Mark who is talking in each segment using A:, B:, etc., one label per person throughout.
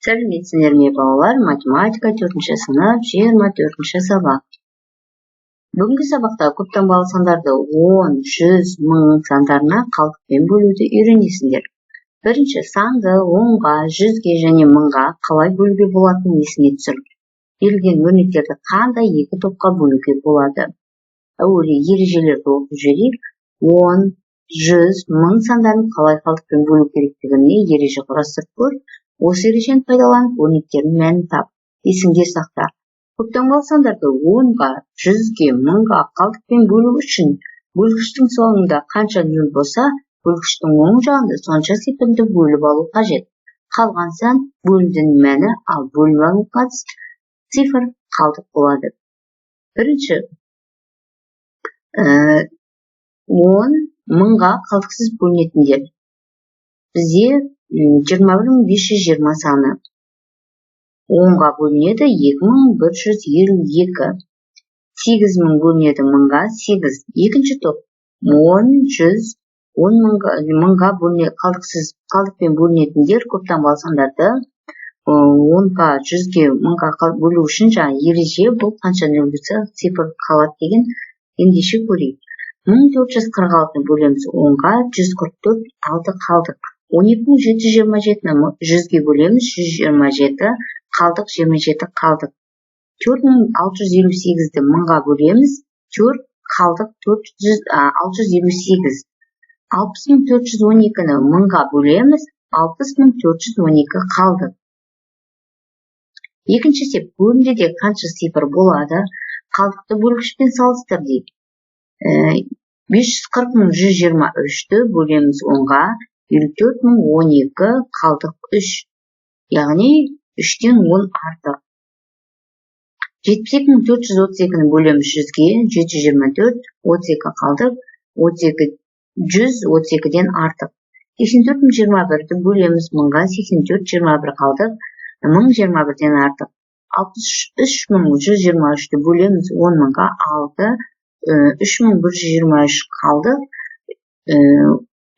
A: Сәлеметсіздер ме балалар? Математика 4-ші сынып 24-ші сабақ. Бүгінгі сабақта көптаңбалы сандарды 10, 100, 1000 сандарына қалдықпен бөлуді үйренесіңдер. Бірінші санды 10-ға, 100-ге және 1000-ға қалай бөлуге болатынын есіңе түсір. Берілген өрнектерді қандай екі топқа бөлуге болады? Әуелі ережелерді оқып жіберейік. 10, 100, 1000 сандарын қалай қалдықпен бөлу керектігіне ереже құрастырып көр. Осы ережені пайдаланып, өрнектердің мәнін тап. Есіңде сақта. Көптаңбалы сандарды 10-ға, 100-ге, 1000-ға қалдықпен бөлу үшін бөлгіштің соңында қанша нөл болса, бөлгіштің оң жағында сонша цифрді бөліп алу қажет. Қалған сан бөлудің мәні, ал бөліп алынған цифр қалдық болады. Бірінші 10 1000-ға қалдықсыз бөлінетіндер. Бізде 21520 саны 10-ға бөлінеді 2152. 8000 бөлінеді 1000-ға 8. Екінші топ 10, 100, 1000-ға қалдықпен бөлінетіндер көптаңбалы сандарды 10-ға, 100-ге, 1000-ға бөлу үшін жаңа ереже бұл қанша нөл болса цифр қалады деген ендеше көрейік. 1446-ны бөлеміз 10-ға, 144 6 қалдық. 12727-ні 100-ге бөлеміз 127 қалдық, 27 қалдық. 4658-ді 1000-ға бөлеміз 4 қалдық, 658. 60412-ні 1000-ға бөлеміз 60412 қалдық. Екінші есеп бөлімде қанша цифр болады? Қалдықты бөлгішпен салыстыр дейді. 540123-ті бөлеміз 10-ға 54012 қалдық 3. Яғни 3-тен 10 артық. 72432-ні бөлеміз 100-ге 724, 32 қалдық, 132-ден артық. 84021-ті бөлеміз 1000-ға 8421 қалдық, 1021-ден артық. 63123-ті бөлеміз 10.000-ға 6, 3123 қалдық,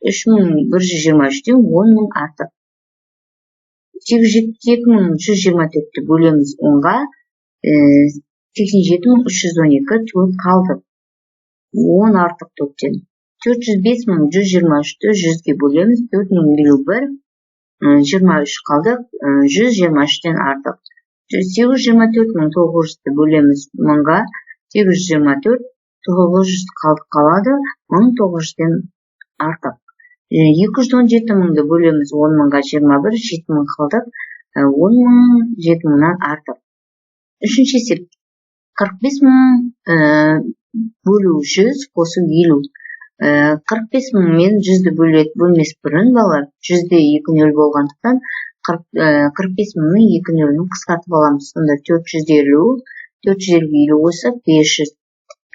A: 3123-тен 10.000 артық. 872-124-ті бөлеміз 10-ға 87312 4 қалдық, 10 артық 4-тен. 405-123-ті 100-ге бөлеміз 4051 23 қалдық, 123-тен артық. 824-900-ті бөлеміз 1000-ға 824 900 қалдық қалады, 1900-тен артық. 217-ді бөлеміз 10.000-ға 21 7000 қалдық, 10.000 7000-нан артық. Үшінші есеп 45000 бөлу 100 қосу 50. 45000 мен 100-ді бөлмес бұрын балар 100-де 2 нөл болғандықтан 45000-ның 2 нөлін қысқартып аламыз. Сонда 450, 450 қосып 500.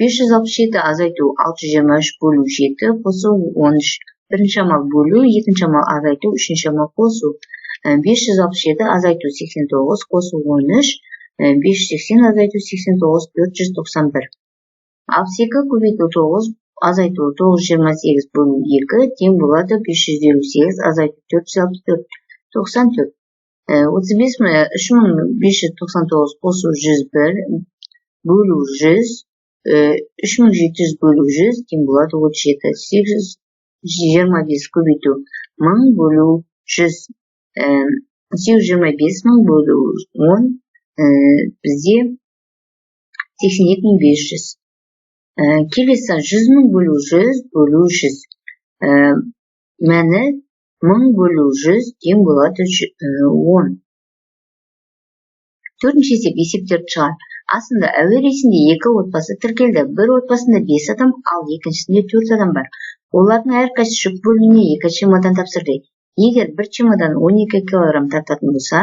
A: 567 азайту 623 бөлу 7 қосу 13. Бірінші амал бөлу, екінші амал азайту, үшінші амал қосу. 567 азайту 89 қосу 13, 580 азайту 89 491. 62 көбейту 9 азайту 928 бөлу 2 тең болады 558 азайту 464 94. 3599 қосу 101 бөлу 100, 3700 бөлу 100 тең болады 37. 25 көбейту 1000 бөлу 100. 825 000 бөлу 10 бізде 82500. Келесі 100 000 бөлу 100 бөлу 100. Мәні 1000 бөлу 100 тең болады 10. Төртінші есеп есептерді шығар. Асында әуе рейсінде 2 отбасы тіркелді. Бір отбасында 5 адам, ал екіншісінде 4 адам бар. Олардың әрқайсысы жүк бөліміне 2 чемодан тапсырды. Егер бір чемодан 12 килограмм тартатын болса,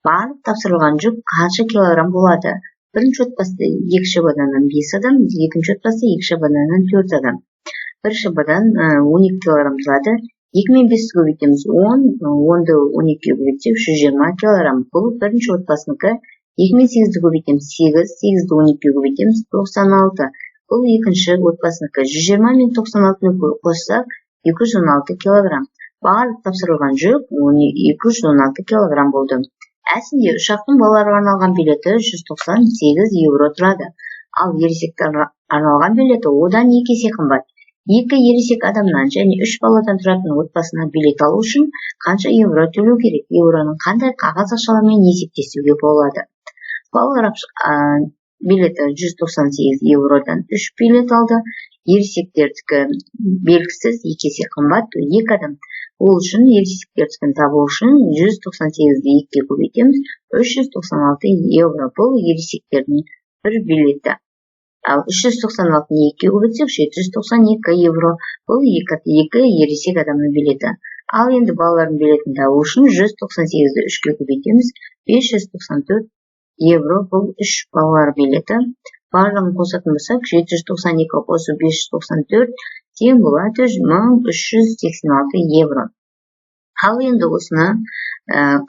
A: барлық тапсырылған жүк қанша килограмм болады? Бірінші отбасында 2 чемоданнан 5 адам, екінші отбасында 2 чемоданнан 4 адам. Бір чемодан 12 килограмм тұрады. 2 мен 5-ті көбейтеміз 10, 10-ды 12-ге көбейтсек 120 килограмм. Бұл бірінші отбасынікі. 2 мен 8-ді көбейтеміз 8, 8-ді 12-ге көбейтеміз 96. Бұл екінші отбасынікі. 120 мен 96-ны қоссақ 216 килограмм. Барлық тапсырылған жүк 216 килограмм болды. Әсінде ұшақтың балаларға арналған билеті 198 евро тұрады. Ал ересекке арналған билеті одан 2 есе қымбат. 2 ересек адамнан және 3 баладан тұратын отбасына билет алу үшін қанша евро төлеу керек? Евроның қандай қағаз ақшалармен есептесуге болады? Балалар билеті 198 евродан 3 билет алды. Ересектердікі белгісіз 2 есе қымбат, 2 адам. Ол үшін ересектердікін табу үшін 198-ді 2-ге көбейтеміз, 396 евро. Бұл ересектердің бір билеті. Ал 396-ны 2-ге көбейтсек 792 евро. Бұл 2 ересек адамның билеті. Ал енді балалардың билетін табу үшін 198-ді 3-ге көбейтеміз, 594 евро. Бұл 3 балалар билеті. Барлығын қосатын болсақ, 792 қосу 594 тең болады 1386 евро. Ал енді осыны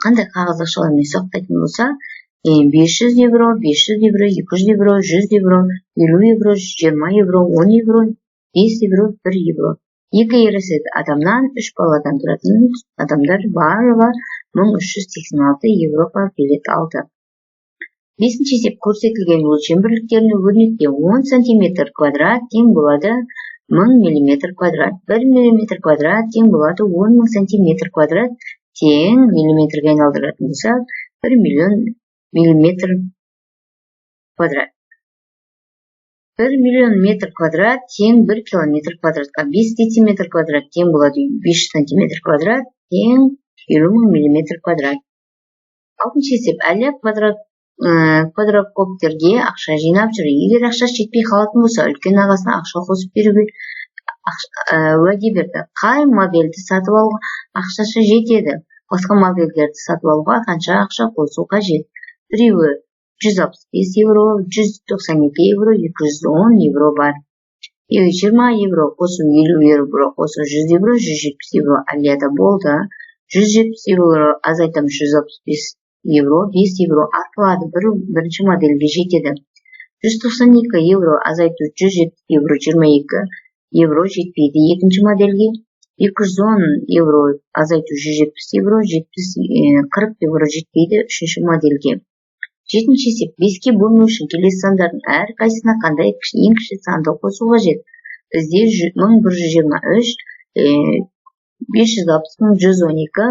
A: қандай қағаз ақшалармен сақтайтын болса, 500 евро, 500 евро, 200 евро, 100 евро, 50 евро, 20 евро, 10 евро, 5 евро, 1 евро. 2 ересек адамнан 3 баладан тұратын адамдар барлығы 1386 евроға билет алды. 5-ші есеп көрсетілген өлшем бірліктерінің өрнекте 10 см квадрат тең болады 1000 мм квадрат. 1 мм квадрат тең болады 10.000 см квадрат тең миллиметрге айналдыратын болсақ 1 миллион миллиметр квадрат. 1 миллион метр квадрат тең 1 километр квадратқа. 5 дециметр квадрат тең болады 5 см квадрат тең 50.000 мм квадрат. 6-ші есеп әлі квадрокоптерге ақша жинап жүр. Егер ақша жетпей қалатын болса, үлкен ағасына ақша қосып беруге уәде берді. Қай модельді сатып алуға ақшасы жетеді? Басқа модельдерді сатып алуға қанша ақша қосу қажет? Біреуі 165 евро, 192 евро, 210 евро бар. 20 евро қосу 50 евро қосу 100 евро, 170 евро әлияда болды. 170 евро азайтам 165 евро, 5 евро артылады, бірінші модельге жетеді. 192 евро азайту 170 евро, 22 евро жетпейді екінші модельге. 210 евро азайту 170 евро, 40 евро жетпейді үшінші модельге. 7-ші есеп 5-ке бөлу үшін келесі сандардың әр қайсысына қандай ең кіші санды қосу қажет? Бізде 1123, 560.112,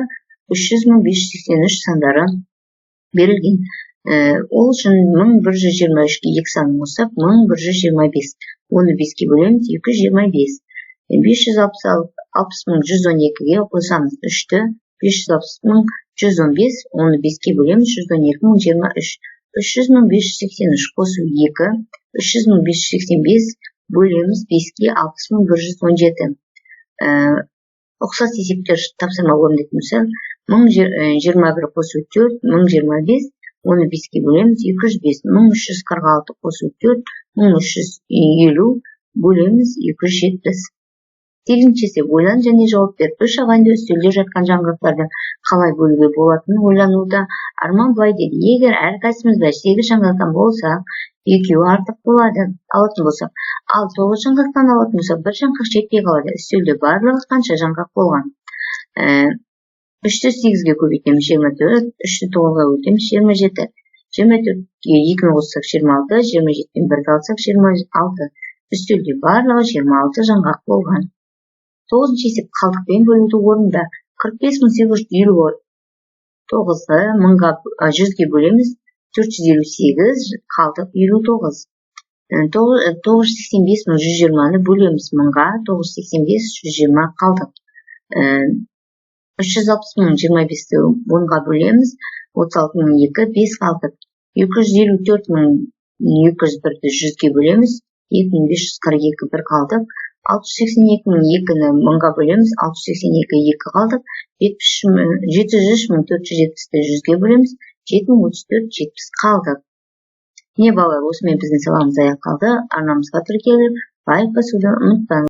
A: 300.583 сандары берілген. Ол үшін 1123-ке 2 санын қосып 1125. Оны 5-ке бөлеміз 225. 560.112-ге қосамыз 3-ті, 560.115, оны 5-ке бөлеміз 112.023. 300.583 қосу 2, 300.585 бөлеміз 5-ке 60.117. Ұқсас есептер тапсырма орындайтын болсақ, 1021 қосу 4, 1025, оны 5-ке бөлеміз 205, 1346 қосу 4, 1350 бөлеміз 270. 8-ші есеп ойлан және жауап бер. Үш ағайынды үстелде жатқан жаңғақтарды қалай бөлуге болатынын ойлануда. Арман былай деді: егер әрқайсымызда 8 жаңғақтан болса, 2 артық болады. Алатын болсақ, ал 9 жаңғақтан алатын болсақ, бір жаңғақ жетпей қалады. Үстелде барлығы қанша жаңғақ болған? 3-ті 8-ге көбейтеміз 24, 3-ті 9-ға көбейтеміз 27. 24-ге 2-ні қоссақ 26, 27-тен 1-ді алсақ 26. Үстелде барлығы 26 жаңғақ болған. 9-ші есеп қалдықпен бөлуді орында. 45.859-ды 100-ге бөлеміз 458, қалдық 59. 985.120-ны бөлеміз 1000-ға, 985, 120 қалдық. 360.025-ті 10-ға бөлеміз 36.002, 5 қалдық. 254.201-ді 100-ге бөлеміз 2542, 1 қалдық. 682.002-ні 1000-ға бөлеміз 682, 2 қалдық. 703.470-ті 100-ге бөлеміз 7034, 70 қалдық. Не балалар, осымен біздің сабағымыз аяқталды. Арнамызға тіркеліп, лайк басуды ұмытпаңыз.